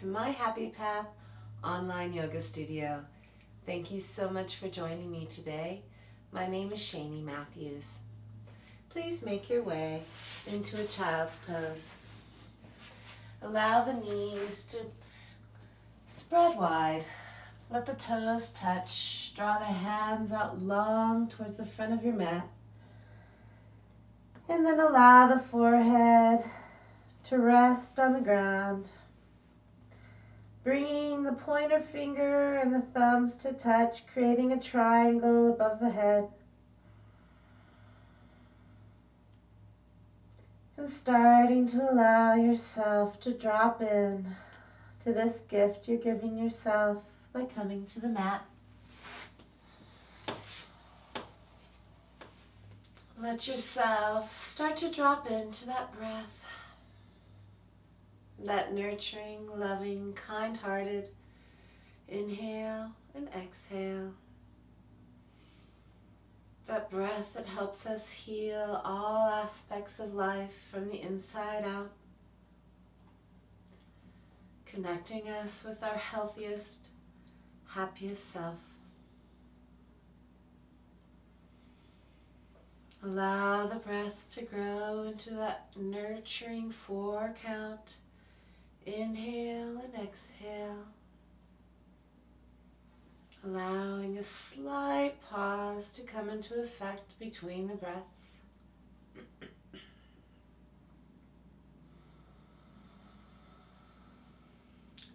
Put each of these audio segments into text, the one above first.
to my Happy Path online yoga studio. Thank you so much for joining me today. My name is Shani Matthews. Please make your way into a child's pose. Allow the knees to spread wide. Let the toes touch. Draw the hands out long towards the front of your mat. And then allow the forehead to rest on the ground. Bringing the pointer finger and the thumbs to touch, creating a triangle above the head. And starting to allow yourself to drop in to this gift you're giving yourself by coming to the mat. Let yourself start to drop into that breath, that nurturing, loving, kind-hearted inhale and exhale. That breath that helps us heal all aspects of life from the inside out, connecting us with our healthiest, happiest self. Allow the breath to grow into that nurturing 4 count. Inhale and exhale. Allowing a slight pause to come into effect between the breaths.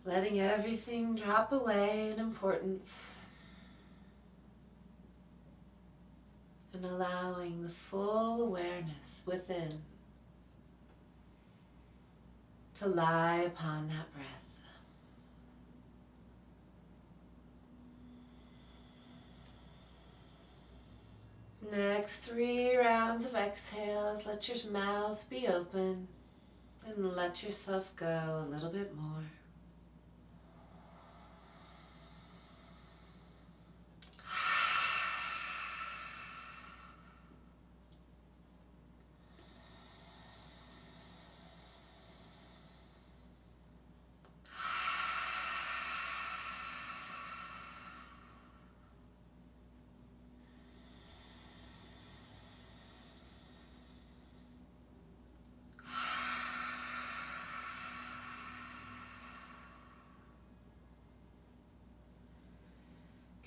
Letting everything drop away in importance. And allowing the full awareness within to lie upon that breath. Next 3 rounds of exhales, let your mouth be open and let yourself go a little bit more.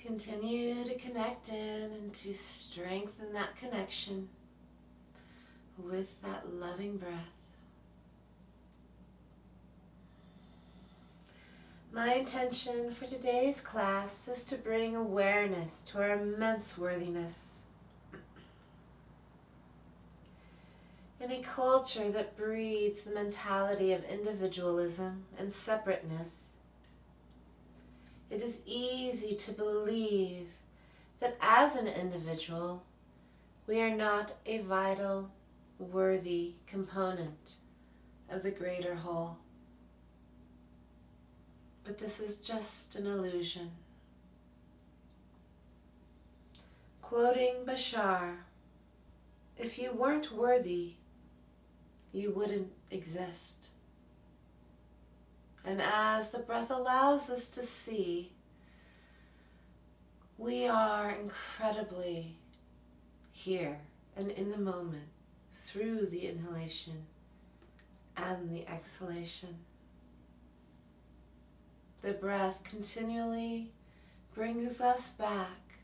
Continue to connect in and to strengthen that connection with that loving breath. My intention for today's class is to bring awareness to our immense worthiness. In a culture that breeds the mentality of individualism and separateness, it is easy to believe that as an individual, we are not a vital, worthy component of the greater whole. But this is just an illusion. Quoting Bashar, if you weren't worthy, you wouldn't exist. And as the breath allows us to see, we are incredibly here and in the moment through the inhalation and the exhalation. The breath continually brings us back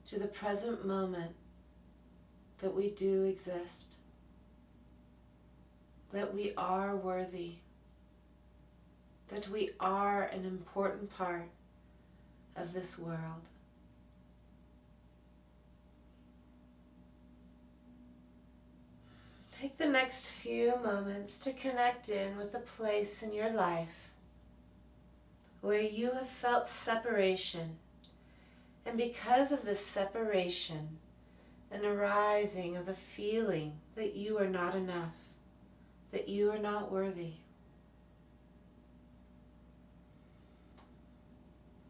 to the present moment that we do exist, that we are worthy, that we are an important part of this world. Take the next few moments to connect in with a place in your life where you have felt separation, and because of this separation, an arising of the feeling that you are not enough, that you are not worthy.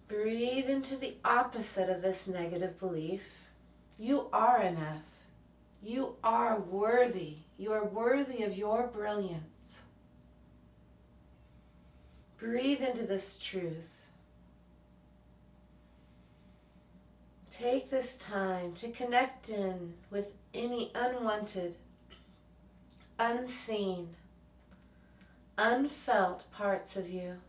Breathe into the opposite of this negative belief. You are enough. You are worthy. You are worthy of your brilliance. Breathe into this truth. Take this time to connect in with any unwanted, unseen, unfelt parts of you.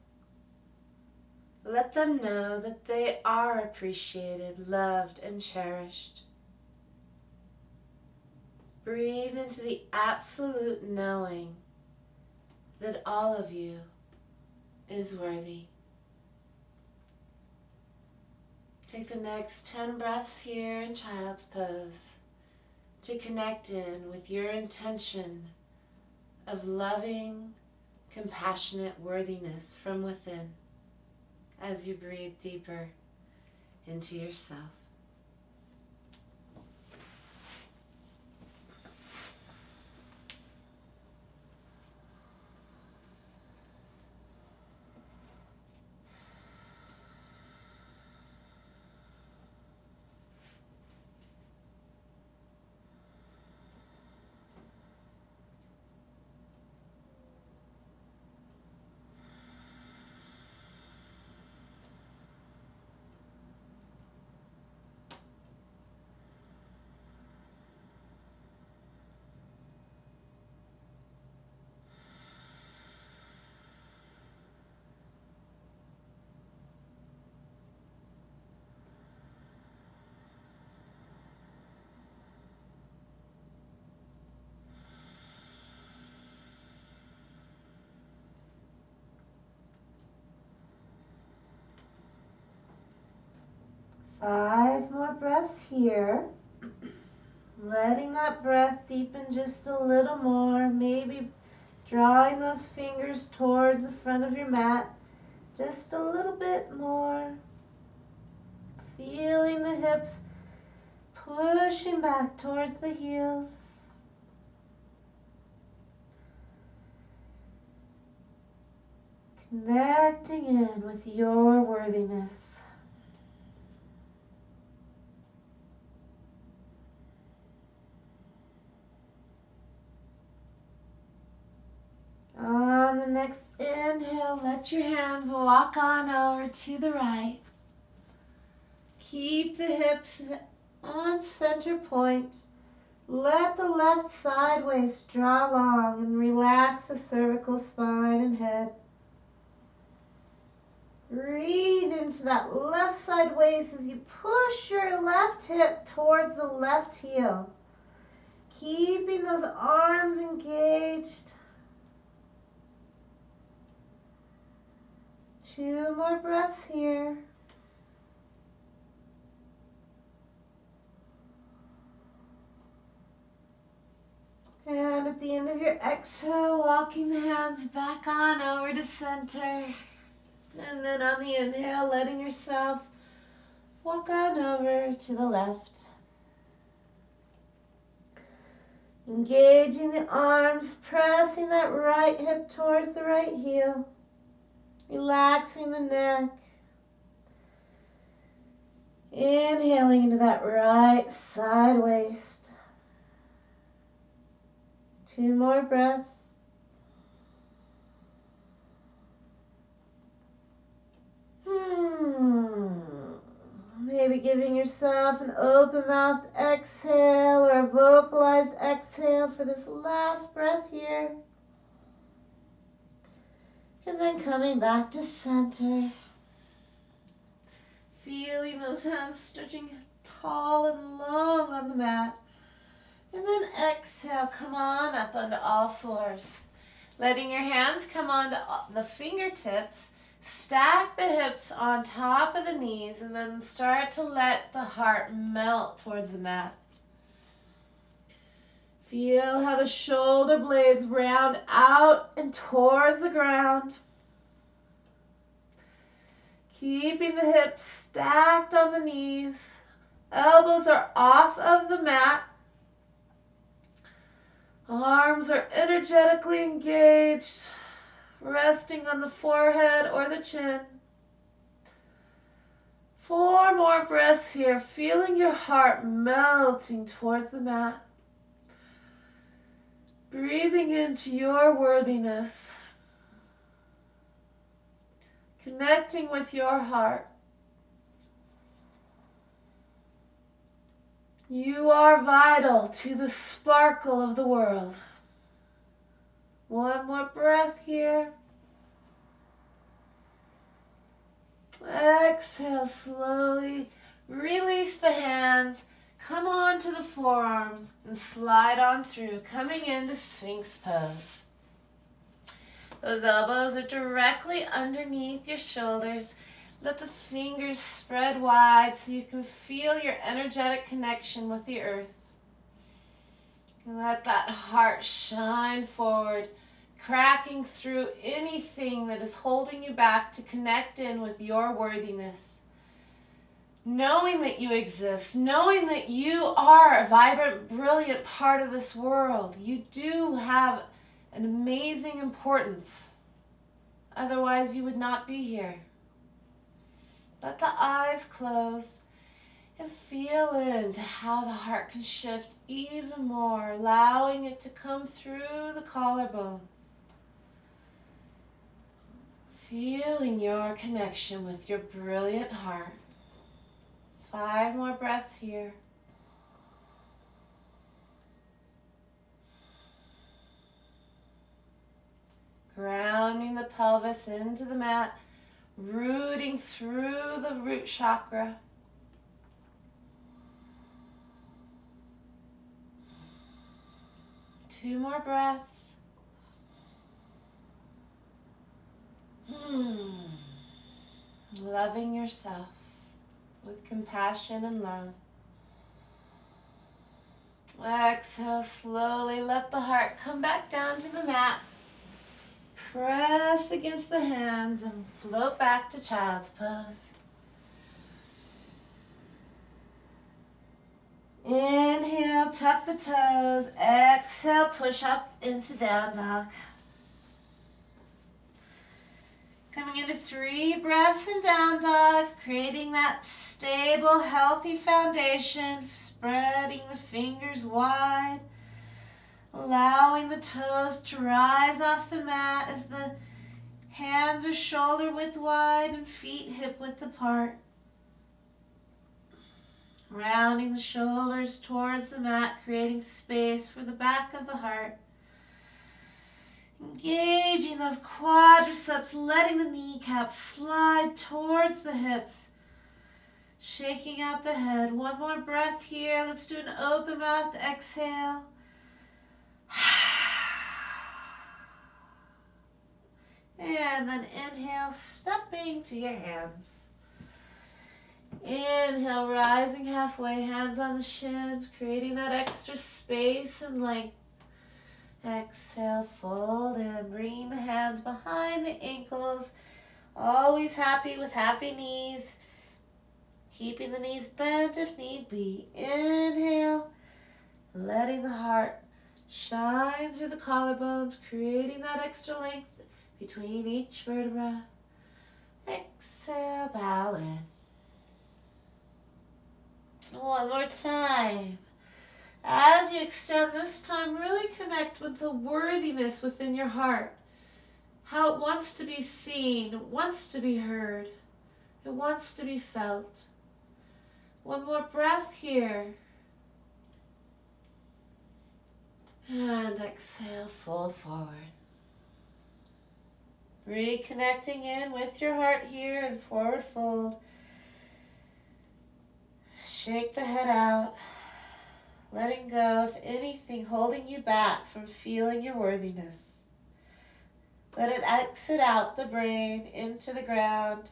Let them know that they are appreciated, loved, and cherished. Breathe into the absolute knowing that all of you is worthy. Take the next 10 breaths here in child's pose to connect in with your intention of loving, compassionate worthiness from within as you breathe deeper into yourself. Five more breaths here. Letting that breath deepen just a little more. Maybe drawing those fingers towards the front of your mat just a little bit more. Feeling the hips pushing back towards the heels. Connecting in with your worthiness. On the next inhale, let your hands walk on over to the right. Keep the hips on center point. Let the left side waist draw long and relax the cervical spine and head. Breathe into that left side waist as you push your left hip towards the left heel. Keeping those arms engaged. 2 more breaths here. And at the end of your exhale, walking the hands back on over to center. And then on the inhale, letting yourself walk on over to the left. Engaging the arms, pressing that right hip towards the right heel. Relaxing the neck. Inhaling into that right side waist. 2 more breaths. Maybe giving yourself an open-mouthed exhale or a vocalized exhale for this last breath here. And then coming back to center. Feeling those hands stretching tall and long on the mat. And then exhale, come on up onto all fours. Letting your hands come onto the fingertips. Stack the hips on top of the knees and then start to let the heart melt towards the mat. Feel how the shoulder blades round out and towards the ground. Keeping the hips stacked on the knees. Elbows are off of the mat. Arms are energetically engaged, resting on the forehead or the chin. 4 more breaths here, feeling your heart melting towards the mat. Breathing into your worthiness. connecting with your heart. You are vital to the sparkle of the world. One more breath here. Exhale slowly. Release the hands. Come on to the forearms and slide on through, coming into Sphinx pose. Those elbows are directly underneath your shoulders. Let the fingers spread wide so you can feel your energetic connection with the earth. And let that heart shine forward, cracking through anything that is holding you back to connect in with your worthiness. Knowing that you exist, knowing that you are a vibrant, brilliant part of this world. You do have an amazing importance. Otherwise, you would not be here. Let the eyes close and feel into how the heart can shift even more, allowing it to come through the collarbones. Feeling your connection with your brilliant heart. 5 more breaths here. Grounding the pelvis into the mat, rooting through the root chakra. Two more breaths. Loving yourself with compassion and love. Exhale slowly. Let the heart come back down to the mat. Press against the hands and float back to child's pose. Inhale, tuck the toes. Exhale, push up into down dog. Coming into 3 breaths in down dog, creating that stable, healthy foundation, spreading the fingers wide, allowing the toes to rise off the mat as the hands are shoulder width wide and feet hip width apart. Rounding the shoulders towards the mat, creating space for the back of the heart. Engaging those quadriceps, letting the kneecaps slide towards the hips. Shaking out the head. 1 more breath here. Let's do an open mouth exhale. And then inhale, stepping to your hands. Inhale, rising halfway, hands on the shins, creating that extra space and length. Exhale, fold in, bringing the hands behind the ankles. Always happy with happy knees. Keeping the knees bent if need be. Inhale, letting the heart shine through the collarbones, creating that extra length between each vertebra. Exhale, bow in. 1 more time. As you extend this time, really connect with the worthiness within your heart. How it wants to be seen, it wants to be heard, it wants to be felt. 1 more breath here. And exhale, fold forward. Reconnecting in with your heart here and forward fold. Shake the head out. Letting go of anything holding you back from feeling your worthiness. Let it exit out the brain into the ground.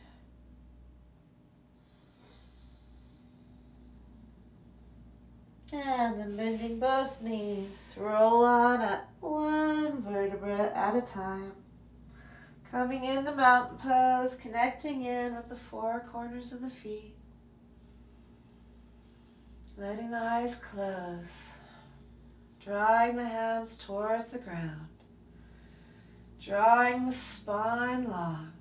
And then bending both knees, roll on up 1 vertebra at a time. Coming into mountain pose, connecting in with the 4 corners of the feet. Letting the eyes close. Drawing the hands towards the ground. Drawing the spine long.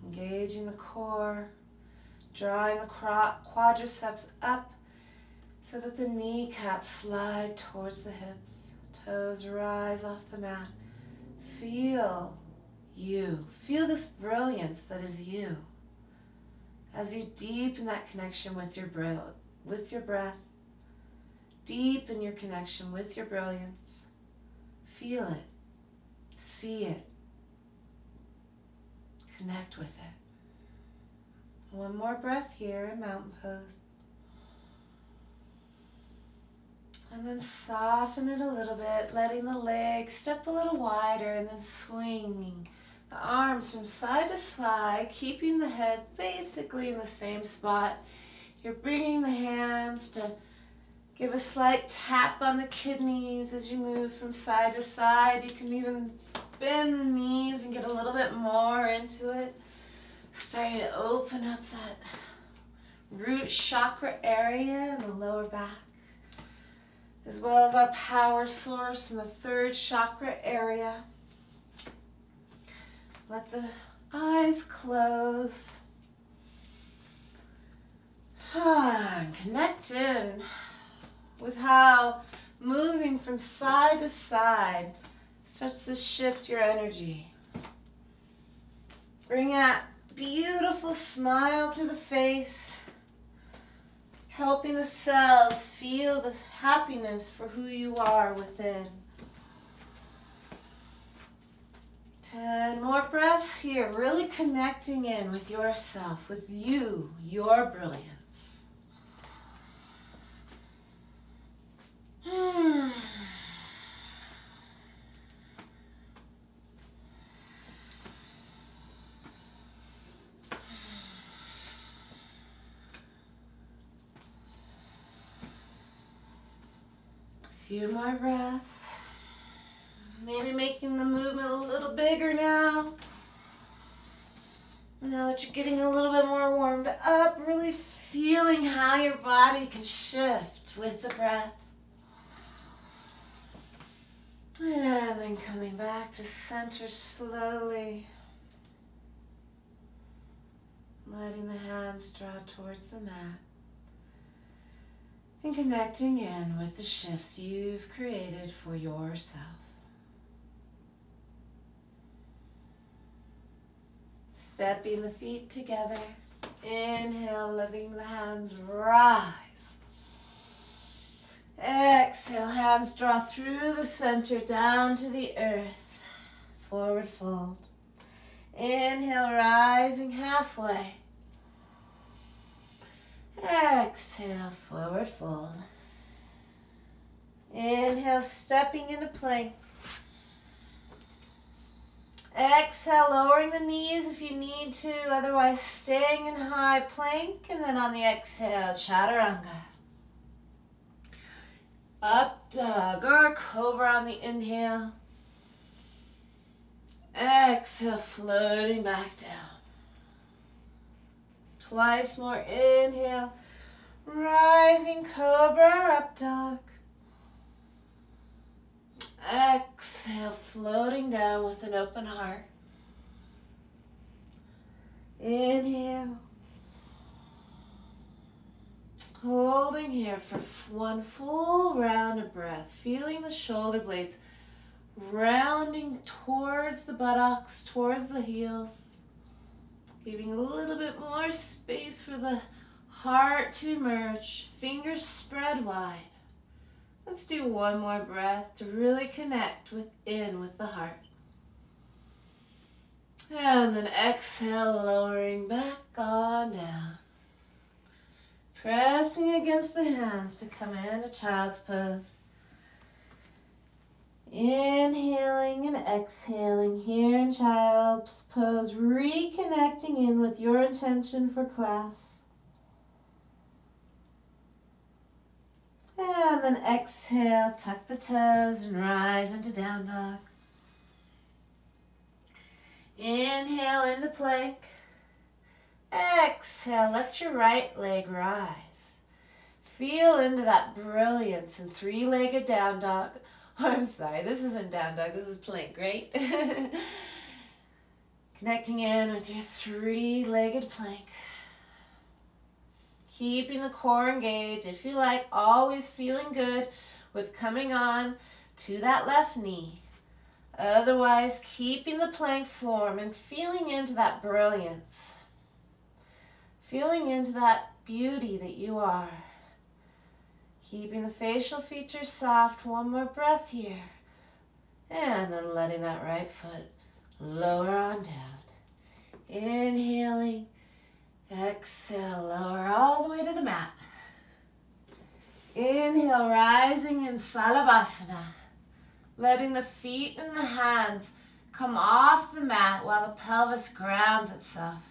Engaging the core. Drawing the quadriceps up so that the kneecaps slide towards the hips. Toes rise off the mat. Feel you. Feel this brilliance that is you. As you deepen that connection with your breath, deepen your connection with your brilliance. Feel it. See it. Connect with it. One more breath here in mountain pose. And then soften it a little bit, letting the legs step a little wider and then swinging the arms from side to side, keeping the head basically in the same spot. You're bringing the hands to give a slight tap on the kidneys as you move from side to side. You can even bend the knees and get a little bit more into it. Starting to open up that root chakra area in the lower back, as well as our power source in the third chakra area. Let the eyes close. And connect in with how moving from side to side starts to shift your energy. Bring that beautiful smile to the face, helping the cells feel the happiness for who you are within. 10 more breaths here, really connecting in with yourself, with you, your brilliance. Few more breaths. Maybe making the movement a little bigger now. Now that you're getting a little bit more warmed up, really feeling how your body can shift with the breath. And then coming back to center slowly. Letting the hands draw towards the mat. And connecting in with the shifts you've created for yourself. Stepping the feet together. Inhale, letting the hands rise. Exhale, hands draw through the center down to the earth. Forward fold. Inhale, rising halfway. Exhale, forward fold. Inhale, stepping into plank. Exhale, lowering the knees if you need to, otherwise staying in high plank, and then on the exhale, chaturanga. Up dog or cobra on the inhale. Exhale, floating back down. Twice more, inhale, rising cobra, up dog. Exhale, floating down with an open heart. Inhale. Holding here for one full round of breath, feeling the shoulder blades rounding towards the buttocks, towards the heels. Giving a little bit more space for the heart to emerge, fingers spread wide. Let's do one more breath to really connect within with the heart. And then exhale, lowering back on down. Pressing against the hands to come into child's pose. Inhaling and exhaling here in child's pose, reconnecting in with your intention for class. And then exhale, tuck the toes and rise into down dog. Inhale into plank. Exhale, let your right leg rise. Feel into that brilliance in three-legged down dog. Oh, I'm sorry, this isn't down dog, this is plank, right? Connecting in with your three-legged plank. Keeping the core engaged. If you like, always feeling good with coming on to that left knee. Otherwise, keeping the plank form and feeling into that brilliance. Feeling into that beauty that you are. Keeping the facial features soft. One more breath here. And then letting that right foot lower on down. Inhaling. Exhale, lower all the way to the mat. Inhale, rising in Salabhasana. Letting the feet and the hands come off the mat while the pelvis grounds itself.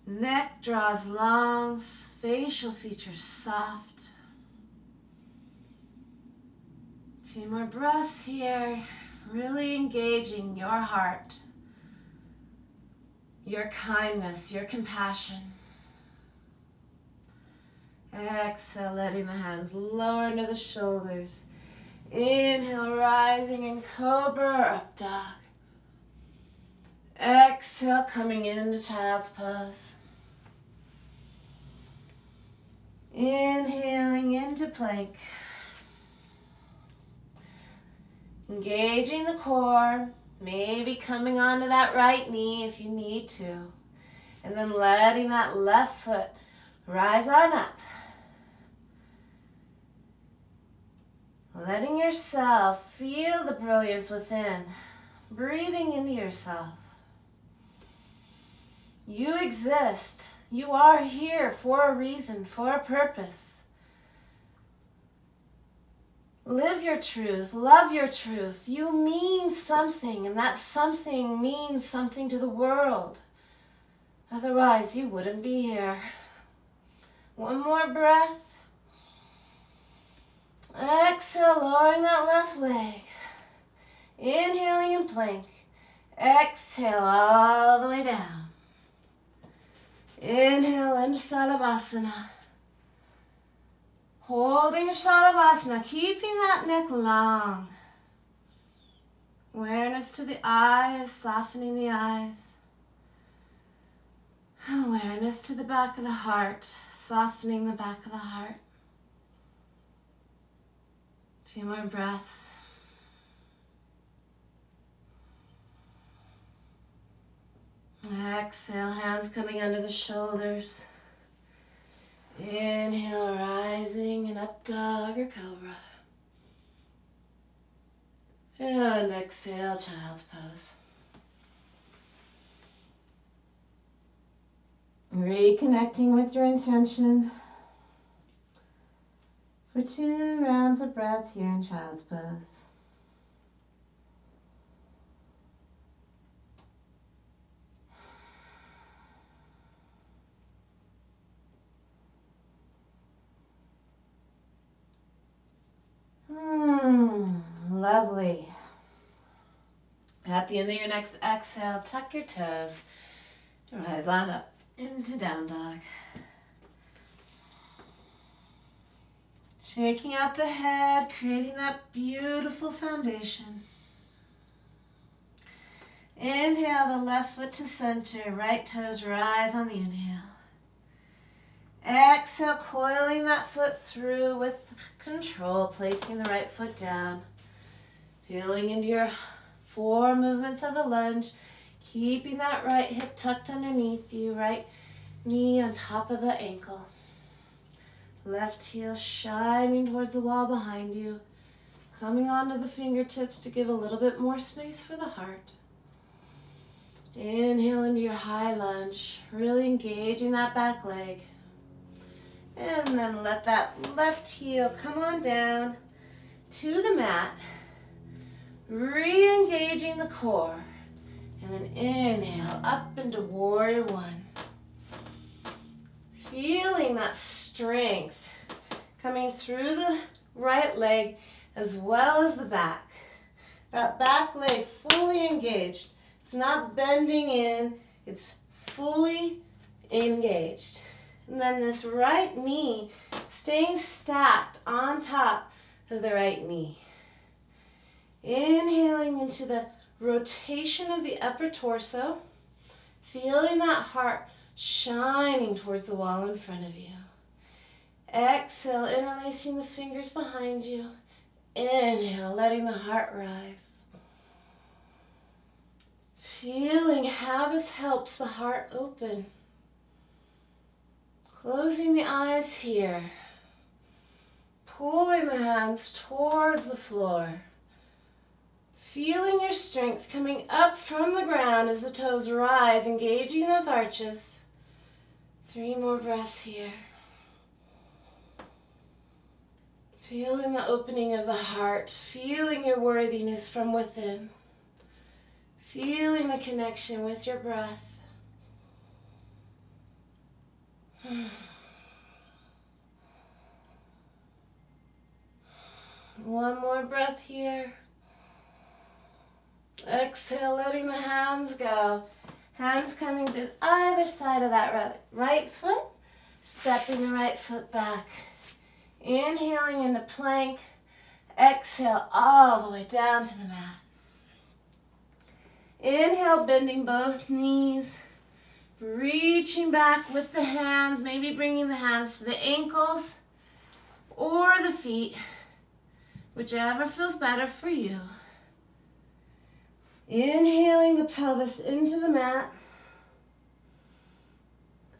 Neck draws long, facial features soft. 2 more breaths here. Really engaging your heart, your kindness, your compassion. Exhale, letting the hands lower into the shoulders. Inhale, rising in Cobra or Up Dog. Exhale, coming into Child's Pose. Inhaling into Plank. Engaging the core, maybe coming onto that right knee if you need to. And then letting that left foot rise on up. Letting yourself feel the brilliance within. Breathing into yourself. You exist. You are here for a reason, for a purpose. Live your truth. Love your truth. You mean something, and that something means something to the world. Otherwise, you wouldn't be here. One more breath. Exhale, lowering that left leg. Inhaling in plank. Exhale all the way down. Inhale into Salabhasana. Holding Shalabhasana, keeping that neck long. Awareness to the eyes, softening the eyes. Awareness to the back of the heart, softening the back of the heart. 2 more breaths. Exhale, hands coming under the shoulders. Inhale, rising in Up Dog or Cobra. And exhale, Child's Pose. Reconnecting with your intention for 2 rounds of breath here in Child's Pose. Lovely. At the end of your next exhale, tuck your toes. Rise on up into Down Dog. Shaking out the head, creating that beautiful foundation. Inhale the left foot to center, right toes rise on the inhale. Exhale, coiling that foot through with control, placing the right foot down. Feeling into your 4 movements of the lunge, keeping that right hip tucked underneath you, right knee on top of the ankle. Left heel shining towards the wall behind you, coming onto the fingertips to give a little bit more space for the heart. Inhale into your high lunge, really engaging that back leg. And then let that left heel come on down to the mat, re-engaging the core. And then inhale up into Warrior One. Feeling that strength coming through the right leg as well as the back. That back leg fully engaged. It's not bending in, it's fully engaged. And then this right knee staying stacked on top of the right knee. Inhaling into the rotation of the upper torso, feeling that heart shining towards the wall in front of you. Exhale, interlacing the fingers behind you. Inhale, letting the heart rise. Feeling how this helps the heart open. Closing the eyes here. Pulling the hands towards the floor. Feeling your strength coming up from the ground as the toes rise, engaging those arches. 3 more breaths here. Feeling the opening of the heart, feeling your worthiness from within. Feeling the connection with your breath. One more breath here. Exhale, letting the hands go. Hands coming to either side of that right foot. Stepping the right foot back. Inhaling into plank. Exhale all the way down to the mat. Inhale, bending both knees. Reaching back with the hands, maybe bringing the hands to the ankles or the feet, whichever feels better for you. Inhaling the pelvis into the mat.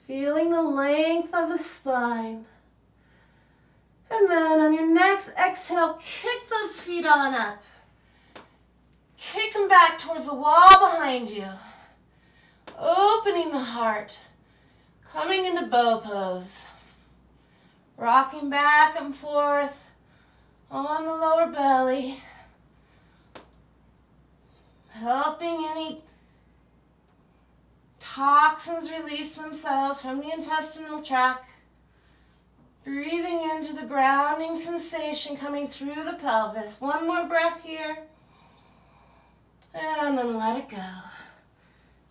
Feeling the length of the spine. And then on your next exhale, kick those feet on up. Kick them back towards the wall behind you. Opening the heart. Coming into bow pose. Rocking back and forth on the lower belly. Helping any toxins release themselves from the intestinal tract. Breathing into the grounding sensation coming through the pelvis. One more breath here. And then let it go.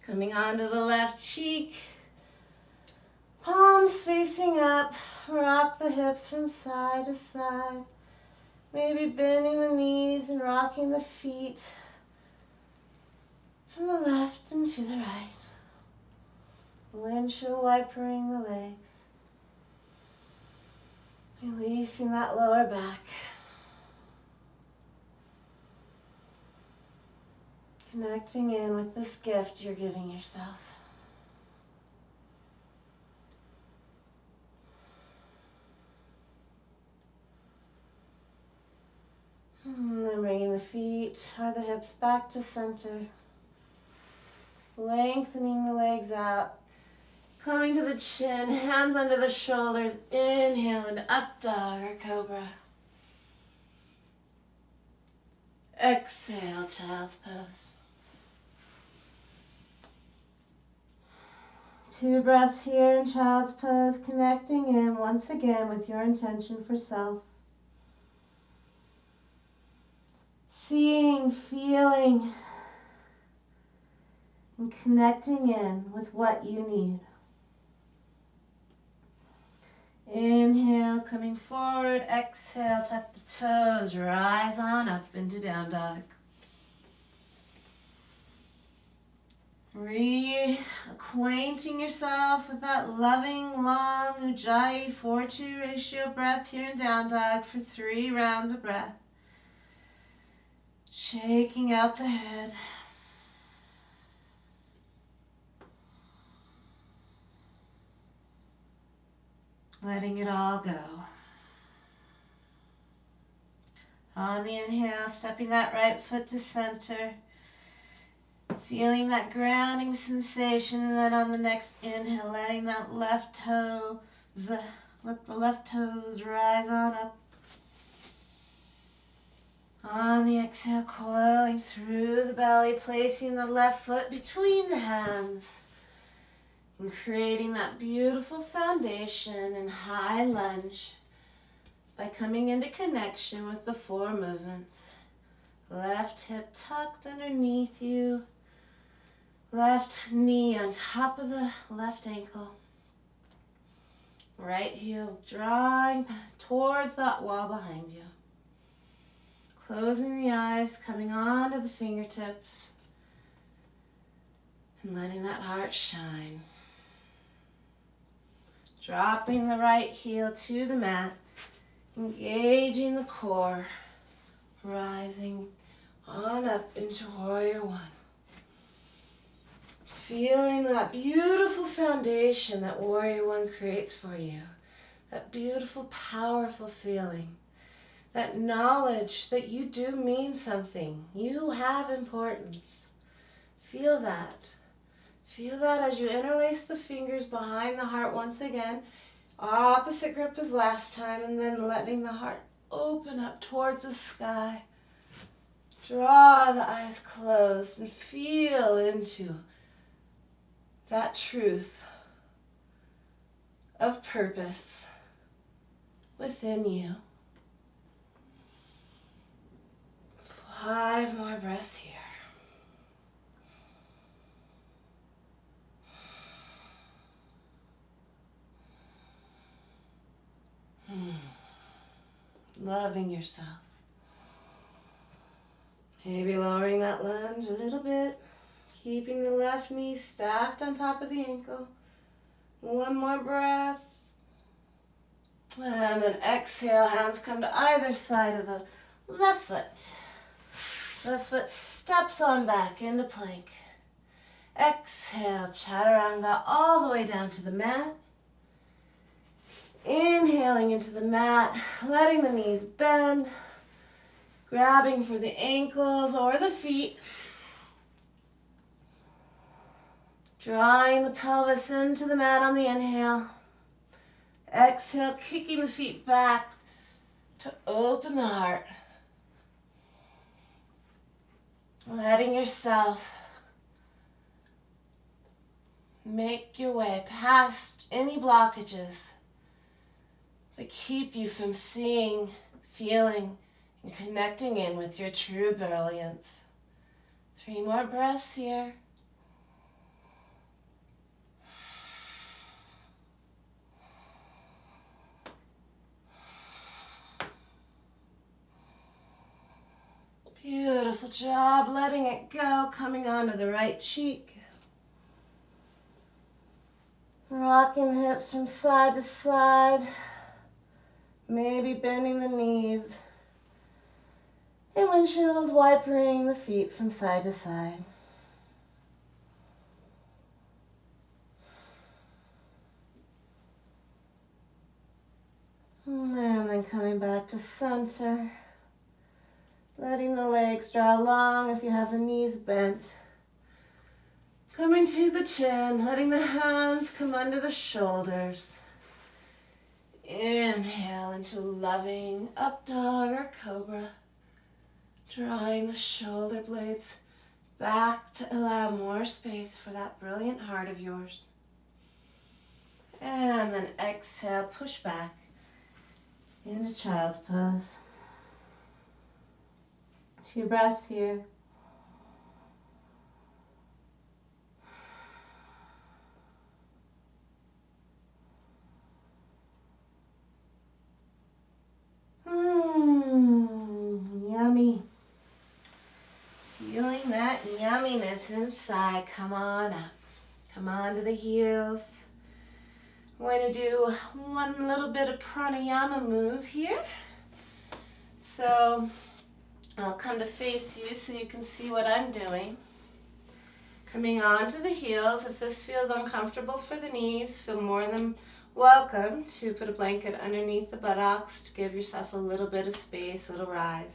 Coming onto the left cheek. Palms facing up. Rock the hips from side to side. Maybe bending the knees and rocking the feet from the left and to the right. Windshield wipering the legs. Releasing that lower back. Connecting in with this gift you're giving yourself. And then bringing the feet or the hips back to center. Lengthening the legs out. Coming to the chin, hands under the shoulders. Inhale into up dog or cobra. Exhale, child's pose. 2 breaths here in child's pose, connecting in once again with your intention for self. Seeing, feeling, and connecting in with what you need. Inhale, coming forward. Exhale, tuck the toes, rise on up into down dog. Reacquainting yourself with that loving, long Ujjayi 4-2 ratio breath here in down dog for 3 rounds of breath. Shaking out the head. Letting it all go. On the inhale, stepping that right foot to center. Feeling that grounding sensation, and then on the next inhale, letting that let the left toes rise on up. On the exhale, coiling through the belly, placing the left foot between the hands. And creating that beautiful foundation in high lunge by coming into connection with the 4 movements. Left hip tucked underneath you. Left knee on top of the left ankle. Right heel drawing towards that wall behind you. Closing the eyes, coming onto the fingertips. And letting that heart shine. Dropping the right heel to the mat, engaging the core, rising on up into warrior 1. Feeling that beautiful foundation that Warrior One creates for you. That beautiful, powerful feeling. That knowledge that you do mean something. You have importance. Feel that. Feel that as you interlace the fingers behind the heart once again. Opposite grip as last time, and then letting the heart open up towards the sky. Draw the eyes closed and feel into that truth of purpose within you. 5 more breaths here. Loving yourself. Maybe lowering that lunge a little bit. Keeping the left knee stacked on top of the ankle. 1 more breath. And then exhale, hands come to either side of the left foot. Left foot steps on back into plank. Exhale, chaturanga all the way down to the mat. Inhaling into the mat, letting the knees bend, grabbing for the ankles or the feet. Drawing the pelvis into the mat on the inhale. Exhale, kicking the feet back to open the heart. Letting yourself make your way past any blockages that keep you from seeing, feeling, and connecting in with your true brilliance. 3 more breaths here. Beautiful job, letting it go, coming onto the right cheek. Rocking the hips from side to side. Maybe bending the knees. And windshield wipering the feet from side to side. And then coming back to center. Letting the legs draw long if you have the knees bent. Coming to the chin, letting the hands come under the shoulders. Inhale into loving up dog or cobra. Drawing the shoulder blades back to allow more space for that brilliant heart of yours. And then exhale, push back into child's pose. 2 breaths here. Yummy. Feeling that yumminess inside. Come on up. Come on to the heels. We're going to do one little bit of pranayama move here. So I'll come to face you so you can see what I'm doing. Coming onto the heels. If this feels uncomfortable for the knees, feel more than welcome to put a blanket underneath the buttocks to give yourself a little bit of space, a little rise.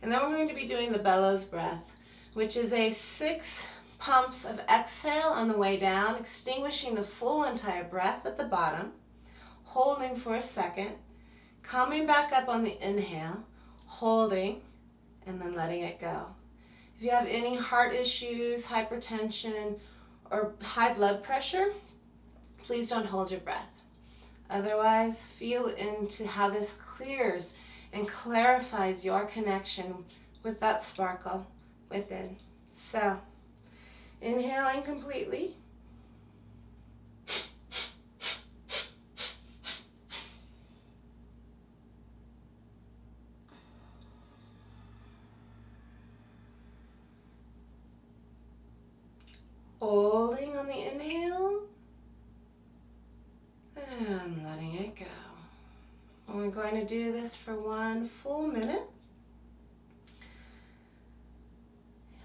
And then we're going to be doing the bellows breath, which is a 6 pumps of exhale on the way down, extinguishing the full entire breath at the bottom, holding for a second, coming back up on the inhale, holding, and then letting it go. If you have any heart issues, hypertension, or high blood pressure, please don't hold your breath. Otherwise, feel into how this clears and clarifies your connection with that sparkle within. So, inhaling completely. Holding on the inhale. And letting it go. We're going to do this for 1 full minute.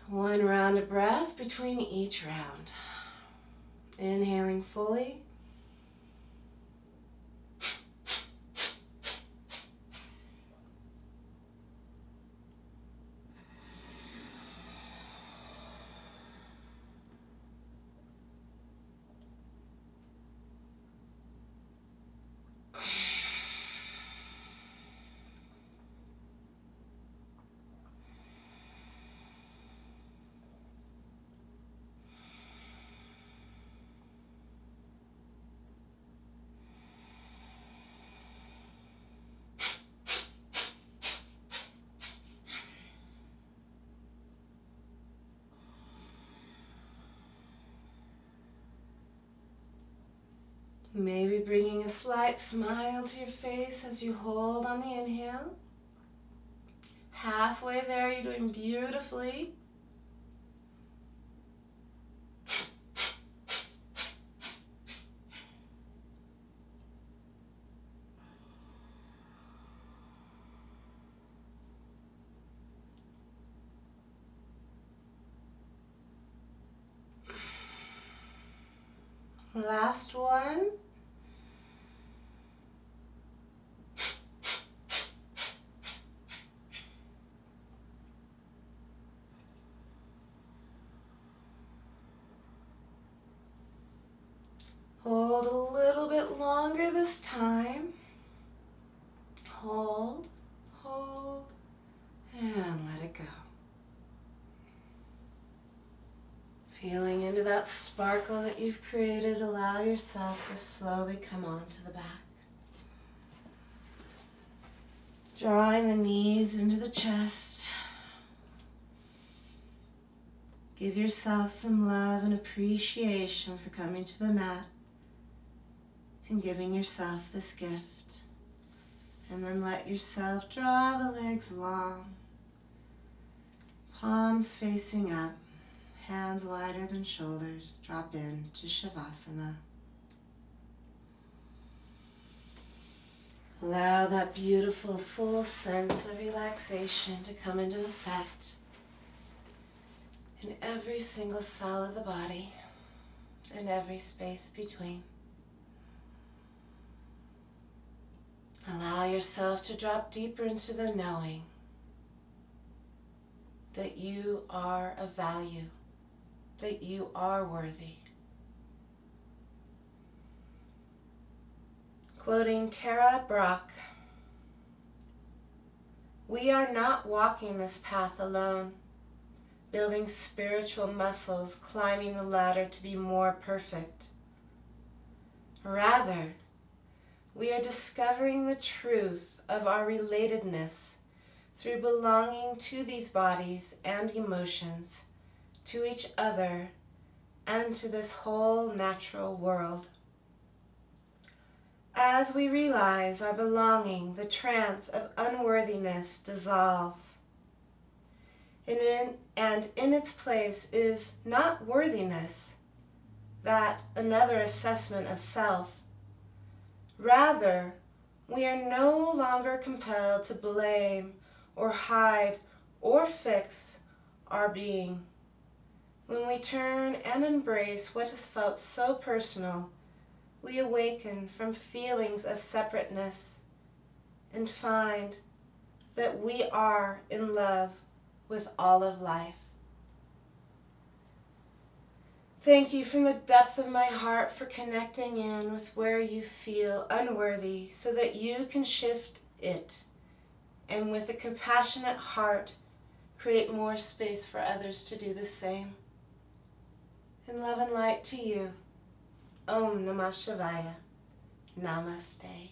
1 round of breath between each round. Inhaling fully. Maybe bringing a slight smile to your face as you hold on the inhale. Halfway there, you're doing beautifully. Last one. Hold a little bit longer this time. Hold, hold, and let it go. Feeling into that sparkle that you've created, allow yourself to slowly come onto the back. Drawing the knees into the chest. Give yourself some love and appreciation for coming to the mat and giving yourself this gift. And then let yourself draw the legs long, palms facing up, hands wider than shoulders. Drop into Shavasana. Allow that beautiful full sense of relaxation to come into effect in every single cell of the body and every space between. Allow yourself to drop deeper into the knowing that you are of value, that you are worthy. Quoting Tara Brach, "We are not walking this path alone, building spiritual muscles, climbing the ladder to be more perfect. Rather, we are discovering the truth of our relatedness through belonging to these bodies and emotions, to each other, and to this whole natural world. As we realize our belonging, the trance of unworthiness dissolves. And in its place is not worthiness, that another assessment of self. Rather, we are no longer compelled to blame or hide or fix our being. When we turn and embrace what has felt so personal, we awaken from feelings of separateness and find that we are in love with all of life. Thank you from the depth of my heart for connecting in with where you feel unworthy so that you can shift it, and with a compassionate heart, create more space for others to do the same. In love and light to you, Om Namah Shivaya. Namaste.